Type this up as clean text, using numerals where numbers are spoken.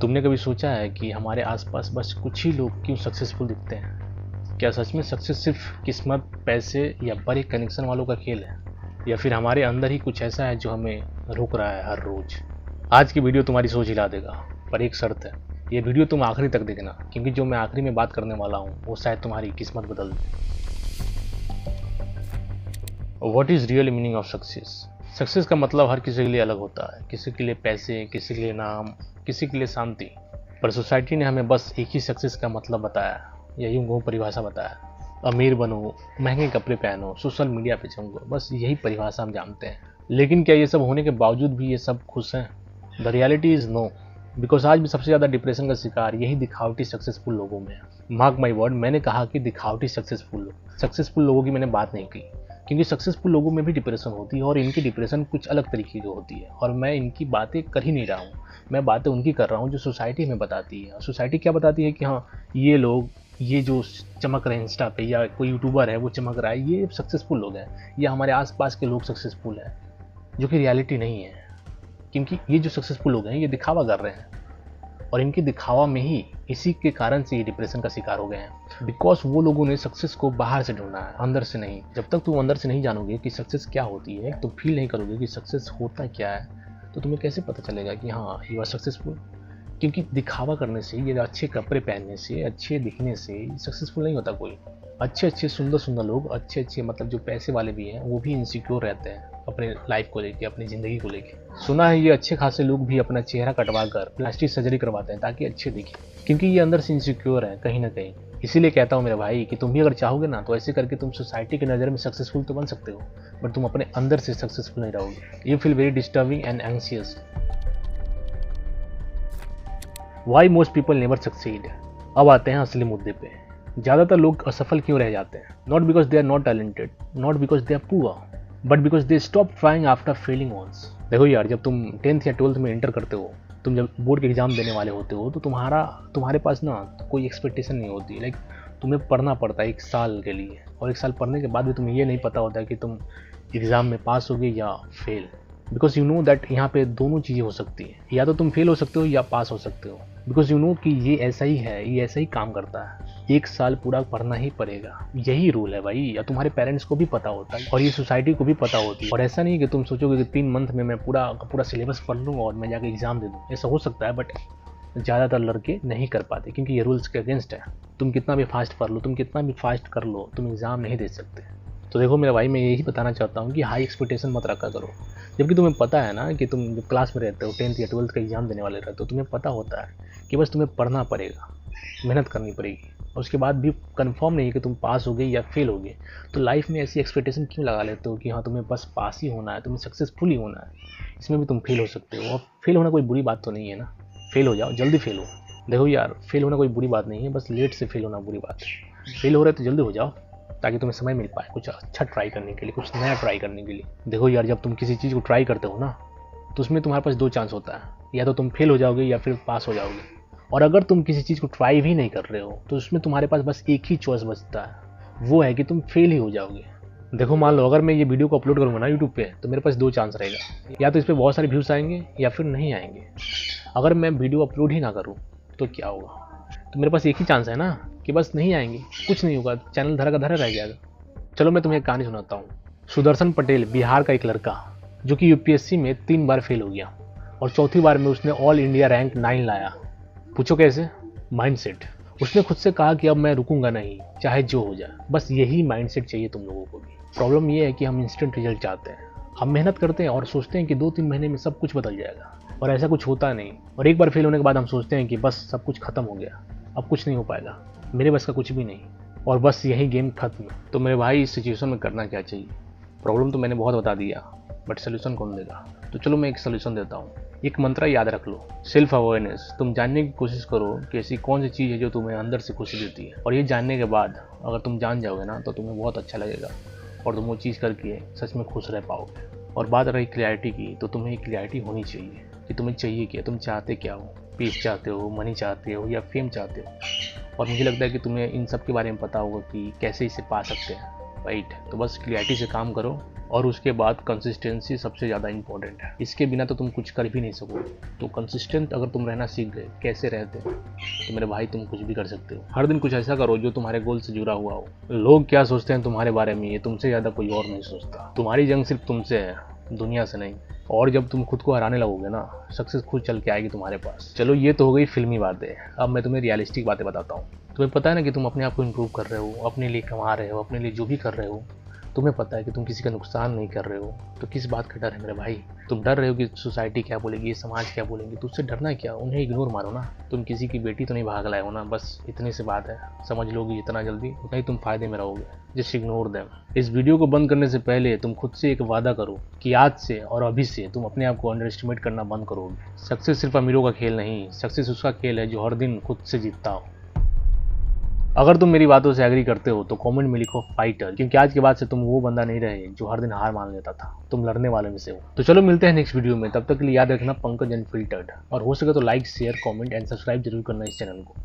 तुमने कभी सोचा है कि हमारे आसपास बस कुछ ही लोग क्यों सक्सेसफुल दिखते हैं? क्या सच में सक्सेस सिर्फ किस्मत, पैसे या बड़े कनेक्शन वालों का खेल है, या फिर हमारे अंदर ही कुछ ऐसा है जो हमें रोक रहा है हर रोज? आज की वीडियो तुम्हारी सोच हिला देगा, पर एक शर्त है, ये वीडियो तुम आखिरी तक देखना, क्योंकि जो मैं आखिरी में बात करने वाला हूँ वो शायद तुम्हारी किस्मत बदल दे। What is real meaning of success? Success का मतलब हर किसी के लिए अलग होता है। किसी के लिए पैसे, किसी के लिए नाम, किसी के लिए शांति। पर सोसाइटी ने हमें बस एक ही सक्सेस का मतलब बताया, या यूं परिभाषा बताया। अमीर बनो, महंगे कपड़े पहनो, सोशल मीडिया पे चमको, बस यही परिभाषा हम जानते हैं। लेकिन क्या ये सब होने के बावजूद भी ये सब खुश हैं? The reality is no. Because आज भी सबसे ज़्यादा डिप्रेशन का शिकार यही दिखावटी सक्सेसफुल लोगों में है। मार्क माई वर्ड, मैंने कहा कि दिखावटी सक्सेसफुल लोगों की मैंने बात नहीं की, क्योंकि सक्सेसफुल लोगों में भी डिप्रेशन होती है और इनकी डिप्रेशन कुछ अलग तरीके की होती है। और मैं इनकी बातें कर ही नहीं रहा हूँ, मैं बातें उनकी कर रहा हूँ जो सोसाइटी हमें बताती है। सोसाइटी क्या बताती है कि हाँ, ये लोग, ये जो चमक रहे हैं इंस्टा पे, या कोई यूट्यूबर है वो चमक रहा है, ये सक्सेसफुल लोग हैं, या हमारे आसपास के लोग सक्सेसफुल हैं, जो कि रियलिटी नहीं है। क्योंकि ये जो सक्सेसफुल लोग हैं ये दिखावा कर रहे हैं, और इनके दिखावा में ही, इसी के कारण से ये डिप्रेशन का शिकार हो गए हैं। बिकॉज वो लोगों ने सक्सेस को बाहर से ढूंढना है, अंदर से नहीं। जब तक तुम अंदर से नहीं जानोगे कि सक्सेस क्या होती है, तुम फील नहीं करोगे कि सक्सेस होता क्या है, तो तुम्हें कैसे पता चलेगा कि हाँ यू आर सक्सेसफुल? क्योंकि दिखावा करने से, ये अच्छे कपड़े पहनने से, अच्छे दिखने से सक्सेसफुल नहीं होता कोई। अच्छे सुंदर लोग, अच्छे मतलब जो पैसे वाले भी हैं, वो भी इनसिक्योर रहते हैं अपने लाइफ को लेके, अपनी ज़िंदगी को लेके। सुना है ये अच्छे खासे लोग भी अपना चेहरा कटवा कर प्लास्टिक सर्जरी करवाते हैं ताकि अच्छे दिखें, क्योंकि ये अंदर से इनसिक्योर है कहीं ना कहीं। इसीलिए कहता हूँ मेरे भाई कि तुम भी अगर चाहोगे ना, तो ऐसे करके तुम सोसाइटी की नज़र में सक्सेसफुल तो बन सकते हो, बट तुम अपने अंदर से सक्सेसफुल नहीं रहोगे। You feel very disturbing and anxious. Why most people never succeed. अब आते हैं असली मुद्दे पे। ज़्यादातर लोग असफल क्यों रह जाते हैं? Not because they are not talented, not because they are poor, but because they stop trying after failing once. देखो यार, जब तुम 10th या 12th में एंटर करते हो, तुम जब बोर्ड के एग्जाम देने वाले होते हो, तो तुम्हारे पास ना कोई एक्सपेक्टेशन नहीं होती। लाइक तुम्हें पढ़ना पड़ता है 1 साल के लिए, और 1 साल पढ़ने के बाद भी तुम्हें ये नहीं पता होता कि तुम एग्ज़ाम में पास होगे या fail. Because you know that यहाँ पे दोनों चीज़ें हो सकती हैं, या तो तुम फेल हो सकते हो या पास हो सकते हो। बिकॉज यू नो कि ये ऐसा ही है, ये ऐसा ही काम करता है। 1 साल पूरा पढ़ना ही पड़ेगा, यही रूल है भाई। या तुम्हारे पेरेंट्स को भी पता होता है, और ये सोसाइटी को भी पता होती है। और ऐसा नहीं कि तुम सोचोगे कि 3 मंथ में मैं पूरा सिलेबस पढ़ लूँ और मैं जाके एग्जाम दे दूँ। ऐसा हो सकता है, बट ज़्यादातर लड़के नहीं कर पाते, क्योंकि ये रूल्स के अगेंस्ट है। तुम कितना भी फास्ट पढ़ लो, तुम कितना भी फास्ट कर लो, तुम एग्ज़ाम नहीं दे सकते। तो देखो मेरे भाई, मैं यही बताना चाहता हूँ कि हाई एक्सपेक्टेशन मत रखा करो। जबकि तुम्हें पता है ना कि तुम जब क्लास में रहते हो, 10th या 12th का एग्जाम देने वाले रहते हो, तुम्हें पता होता है कि बस तुम्हें पढ़ना पड़ेगा, मेहनत करनी पड़ेगी, और उसके बाद भी कंफर्म नहीं है कि तुम पास हो गए या फेल हो गए। तो लाइफ में ऐसी एक्सपेक्टेशन क्यों लगा लेते हो कि हाँ तुम्हें बस पास ही होना है, तुम्हें सक्सेसफुल ही होना है? इसमें भी तुम फेल हो सकते हो, और फेल होना कोई बुरी बात तो नहीं है ना। फेल हो जाओ, जल्दी फेल हो। देखो यार, फेल होना कोई बुरी बात नहीं है, बस लेट से फेल होना बुरी बात है। फेल हो रहे तो जल्दी हो जाओ, ताकि तुम्हें समय मिल पाए कुछ अच्छा ट्राई करने के लिए, कुछ नया ट्राई करने के लिए। देखो यार, जब तुम किसी चीज़ को ट्राई करते हो ना, तो उसमें तुम्हारे पास 2 चांस होता है, या तो तुम फेल हो जाओगे या फिर पास हो जाओगे। और अगर तुम किसी चीज़ को ट्राई भी नहीं कर रहे हो, तो उसमें तुम्हारे पास बस एक ही चॉइस बचता है, वो है कि तुम फेल ही हो जाओगे। देखो मान लो, अगर मैं ये वीडियो को अपलोड करूँगा ना यूट्यूब पे, तो मेरे पास 2 चांस रहेगा, या तो इस पर बहुत सारे व्यूज़ आएंगे या फिर नहीं आएंगे। अगर मैं वीडियो अपलोड ही ना करूँ तो क्या होगा? तो मेरे पास एक ही चांस है ना कि बस नहीं आएंगे, कुछ नहीं होगा, चैनल धरा का धरा रह जाएगा। चलो मैं तुम्हें एक कहानी सुनाता हूँ। सुदर्शन पटेल, बिहार का एक लड़का, जो कि यूपीएससी में 3 बार फेल हो गया, और चौथी बार में उसने ऑल इंडिया रैंक 9 लाया। पूछो कैसे? माइंडसेट। उसने खुद से कहा कि अब मैं रुकूंगा नहीं, चाहे जो हो जाए। बस यही माइंडसेट चाहिए तुम लोगों को भी। प्रॉब्लम ये है कि हम इंस्टेंट रिजल्ट चाहते हैं। हम मेहनत करते हैं और सोचते हैं कि 2-3 महीने में सब कुछ बदल जाएगा, और ऐसा कुछ होता नहीं। और एक बार फेल होने के बाद हम सोचते हैं कि बस सब कुछ खत्म हो गया, अब कुछ नहीं हो पाएगा, मेरे बस का कुछ भी नहीं, और बस यही गेम खत्म। तो मेरे भाई, इस सिचुएशन में करना क्या चाहिए? प्रॉब्लम तो मैंने बहुत बता दिया, बट सोल्यूशन कौन देगा? तो चलो मैं एक सोल्यूशन देता हूँ। एक मंत्र याद रख लो, सेल्फ अवेयरनेस। तुम जानने की कोशिश करो कि ऐसी कौन सी चीज़ है जो तुम्हें अंदर से खुशी देती है, और ये जानने के बाद अगर तुम जान जाओगे ना, तो तुम्हें बहुत अच्छा लगेगा, और तुम वो चीज़ करके सच में खुश रह पाओगे। और बात रही क्लैरिटी की, तो तुम्हें क्लैरिटी होनी चाहिए कि तुम्हें चाहिए क्या, तुम चाहते क्या हो। पीस चाहते हो, मनी चाहते हो, या फेम चाहते हो? और मुझे लगता है कि तुम्हें इन सब के बारे में पता होगा कि कैसे इसे पा सकते हैं, राइट? तो बस क्लैरिटी से काम करो, और उसके बाद कंसिस्टेंसी सबसे ज़्यादा इंपॉर्टेंट है। इसके बिना तो तुम कुछ कर भी नहीं सकोगे। तो कंसिस्टेंट अगर तुम रहना सीख गए, कैसे रहते हैं, तो मेरे भाई तुम कुछ भी कर सकते हो। हर दिन कुछ ऐसा करो जो तुम्हारे गोल से जुड़ा हुआ हो। लोग क्या सोचते हैं तुम्हारे बारे में, ये तुमसे ज़्यादा कोई और नहीं सोचता। तुम्हारी जंग सिर्फ तुमसे है, दुनिया से नहीं। और जब तुम खुद को हराने लगोगे ना, सक्सेस खुद चल के आएगी तुम्हारे पास। चलो ये तो हो गई फिल्मी बातें। अब मैं तुम्हें रियलिस्टिक बातें बताता हूँ। तुम्हें पता है ना कि तुम अपने आप को इम्प्रूव कर रहे हो, अपने लिए कमा रहे हो, अपने लिए जो भी कर रहे हो, तुम्हें पता है कि तुम किसी का नुकसान नहीं कर रहे हो, तो किस बात का डर है मेरे भाई। तुम डर रहे हो कि सोसाइटी क्या बोलेगी, समाज क्या बोलेंगे, तो उससे डरना क्या, उन्हें इग्नोर मारो ना। तुम किसी की बेटी तो नहीं भाग लाए हो ना, बस इतनी सी बात है। समझ लोगे जितना जल्दी उतना ही तुम फायदे में रहोगे। Just ignore them. इस वीडियो को बंद करने से पहले तुम खुद से एक वादा करो कि आज से और अभी से तुम अपने आप को अंडर एस्टिमेट करना बंद करोगे। सक्सेस सिर्फ अमीरों का खेल नहीं, सक्सेस उसका खेल है जो हर दिन खुद से जीतता हो। अगर तुम मेरी बातों से एग्री करते हो तो कमेंट में लिखो फाइटर, क्योंकि आज के बाद से तुम वो बंदा नहीं रहे जो हर दिन हार मान लेता था। तुम लड़ने वाले में से हो। तो चलो मिलते हैं नेक्स्ट वीडियो में। तब तक के लिए याद रखना पंकज अनफिल्टर्ड, और हो सके तो like, share, comment and subscribe जरूर करना इस चैनल को।